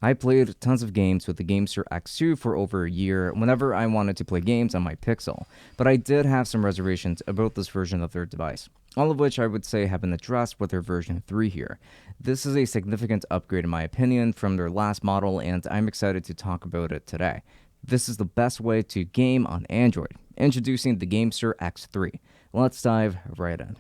I played tons of games with the GameSir X3 for over a year whenever I wanted to play games on my Pixel, but I did have some reservations about this version of their device, all of which I would say have been addressed with their version 3 here. This is a significant upgrade in my opinion from their last model, and I'm excited to talk about it today. This is the best way to game on Android. Introducing the GameSir X3. Let's dive right in.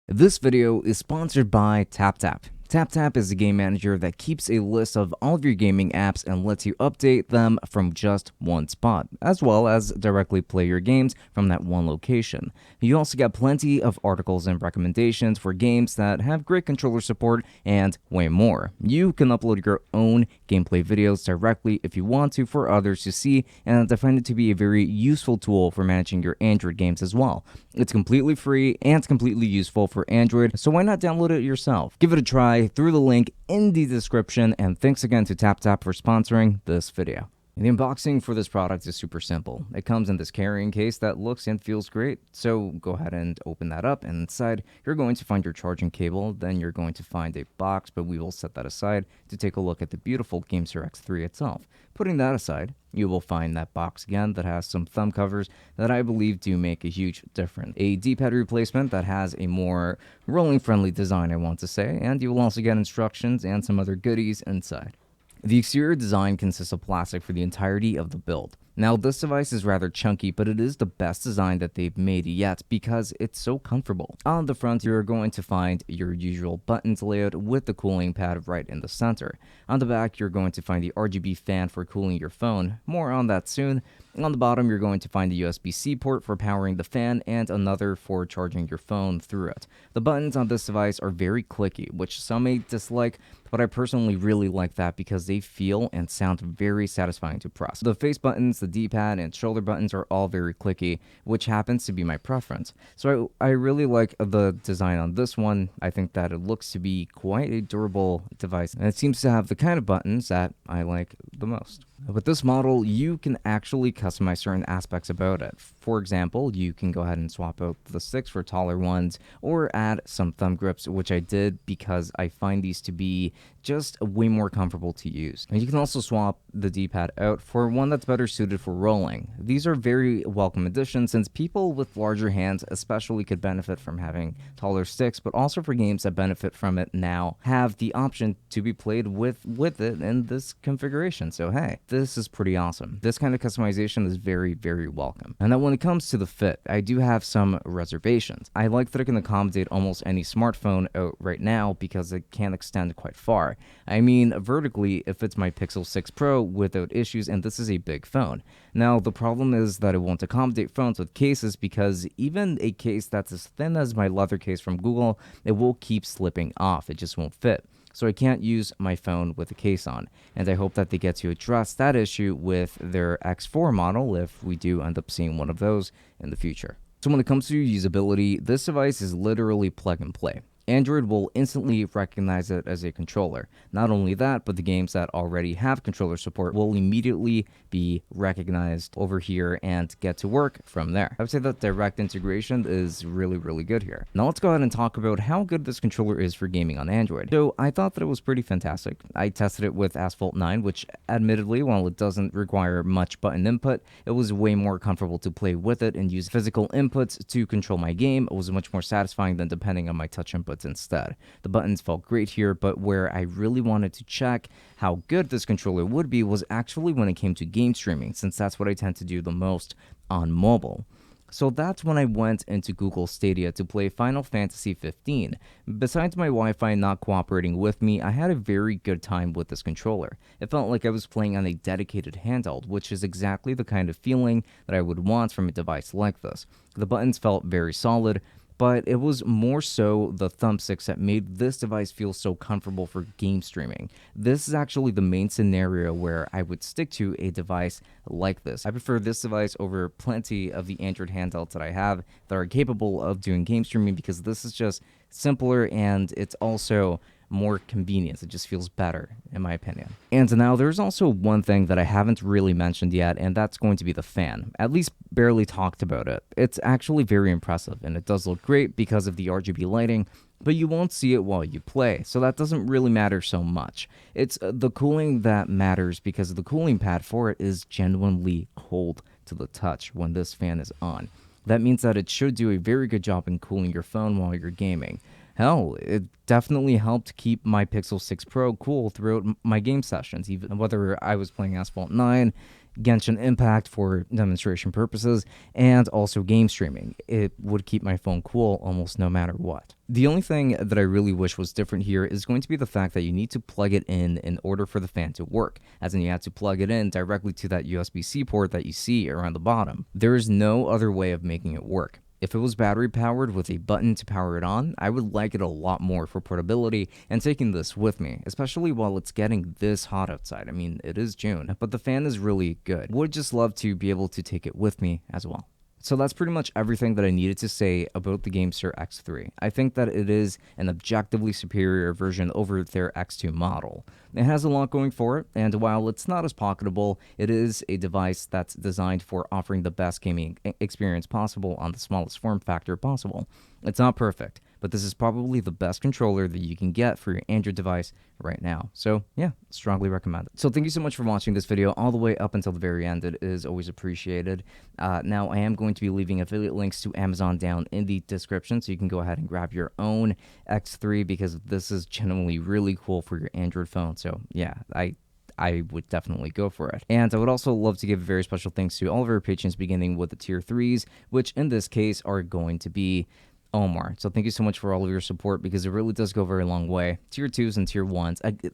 This video is sponsored by TapTap. TapTap is a game manager that keeps a list of all of your gaming apps and lets you update them from just one spot, as well as directly play your games from that one location. You also get plenty of articles and recommendations for games that have great controller support and way more. You can upload your own gameplay videos directly if you want to for others to see, and I find it to be a very useful tool for managing your Android games as well. It's completely free and completely useful for Android, so why not download it yourself? Give it a try through the link in the description, and thanks again to TapTap for sponsoring this video. The unboxing for this product is super simple. It comes in this carrying case that looks and feels great, so go ahead and open that up, and inside you're going to find your charging cable, then you're going to find a box, but we will set that aside to take a look at the beautiful GameSir X3 itself. Putting that aside, you will find that box again that has some thumb covers that I believe do make a huge difference. A D-pad replacement that has a more rolling-friendly design, I want to say, and you will also get instructions and some other goodies inside. The exterior design consists of plastic for the entirety of the build. Now, this device is rather chunky, but it is the best design that they've made yet because it's so comfortable. On the front, you're going to find your usual buttons layout with the cooling pad right in the center. On the back, you're going to find the RGB fan for cooling your phone. More on that soon. On the bottom, you're going to find the USB-C port for powering the fan and another for charging your phone through it. The buttons on this device are very clicky, which some may dislike, but I personally really like that because they feel and sound very satisfying to press. The face buttons, the D-pad, and shoulder buttons are all very clicky, which happens to be my preference. So I really like the design on this one. I think that it looks to be quite a durable device, and it seems to have the kind of buttons that I like the most. With this model, you can actually customize certain aspects about it. For example, you can go ahead and swap out the sticks for taller ones or add some thumb grips, which I did because I find these to be just way more comfortable to use. And you can also swap the D-pad out for one that's better suited for rolling. These are very welcome additions since people with larger hands especially could benefit from having taller sticks, but also for games that benefit from it now have the option to be played with it in this configuration. So hey, this is pretty awesome. This kind of customization is very, very welcome. And then when it comes to the fit, I do have some reservations. I like that it can accommodate almost any smartphone out right now because it can extend quite far. I mean, vertically, it fits my Pixel 6 Pro without issues, and this is a big phone. Now, the problem is that it won't accommodate phones with cases because even a case that's as thin as my leather case from Google, it will keep slipping off. It just won't fit. So I can't use my phone with a case on, and I hope that they get to address that issue with their X4 model if we do end up seeing one of those in the future. So when it comes to usability, this device is literally plug and play. Android will instantly recognize it as a controller. Not only that, but the games that already have controller support will immediately be recognized over here and get to work from there. I would say that direct integration is really, really good here. Now let's go ahead and talk about how good this controller is for gaming on Android. So I thought that it was pretty fantastic. I tested it with Asphalt 9, which admittedly, while it doesn't require much button input, it was way more comfortable to play with it and use physical inputs to control my game. It was much more satisfying than depending on my touch inputs instead. The buttons felt great here, but where I really wanted to check how good this controller would be was actually when it came to game streaming, since that's what I tend to do the most on mobile. So that's when I went into Google Stadia to play Final Fantasy 15. Besides my Wi-Fi not cooperating with me, I had a very good time with this controller. It felt like I was playing on a dedicated handheld, which is exactly the kind of feeling that I would want from a device like this. The buttons felt very solid, but it was more so the thumbsticks that made this device feel so comfortable for game streaming. This is actually the main scenario where I would stick to a device like this. I prefer this device over plenty of the Android handhelds that I have that are capable of doing game streaming because this is just simpler and it's also more convenience. It just feels better, in my opinion. And now there's also one thing that I haven't really mentioned yet, and that's going to be the fan. At least barely talked about it. It's actually very impressive, and it does look great because of the RGB lighting, but you won't see it while you play, so that doesn't really matter so much. It's the cooling that matters because the cooling pad for it is genuinely cold to the touch when this fan is on. That means that it should do a very good job in cooling your phone while you're gaming. Hell, it definitely helped keep my Pixel 6 Pro cool throughout my game sessions, even whether I was playing Asphalt 9, Genshin Impact for demonstration purposes, and also game streaming. It would keep my phone cool almost no matter what. The only thing that I really wish was different here is going to be the fact that you need to plug it in order for the fan to work, as in you have to plug it in directly to that USB-C port that you see around the bottom. There is no other way of making it work. If it was battery powered with a button to power it on, I would like it a lot more for portability and taking this with me, especially while it's getting this hot outside. I mean, it is June, but the fan is really good. Would just love to be able to take it with me as well. So that's pretty much everything that I needed to say about the GameSir X3. I think that it is an objectively superior version over their X2 model. It has a lot going for it, and while it's not as pocketable, it is a device that's designed for offering the best gaming experience possible on the smallest form factor possible. It's not perfect, but this is probably the best controller that you can get for your Android device right now. So yeah, strongly recommend it. So thank you so much for watching this video all the way up until the very end. It is always appreciated. Now I am going to be leaving affiliate links to Amazon down in the description, so you can go ahead and grab your own X3 because this is genuinely really cool for your Android phone. So yeah, I would definitely go for it. And I would also love to give very special thanks to all of our patrons, beginning with the tier 3s, which in this case are going to be Omar. So thank you so much for all of your support because it really does go a very long way. Tier 2s and tier 1s.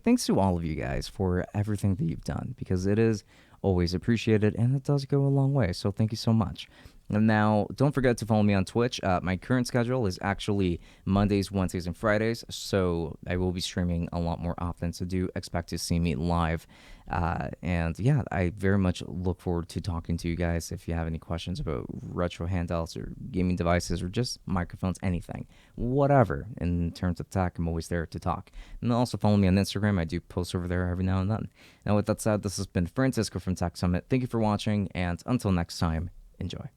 Thanks to all of you guys for everything that you've done because it is always appreciated and it does go a long way. So thank you so much. And now, don't forget to follow me on Twitch. My current schedule is actually Mondays, Wednesdays, and Fridays, so I will be streaming a lot more often, so do expect to see me live. And yeah, I very much look forward to talking to you guys if you have any questions about retro handhelds or gaming devices or just microphones, anything, whatever. In terms of tech, I'm always there to talk. And also follow me on Instagram. I do post over there every now and then. Now, with that said, this has been Francisco from Tech Summit. Thank you for watching, and until next time, enjoy.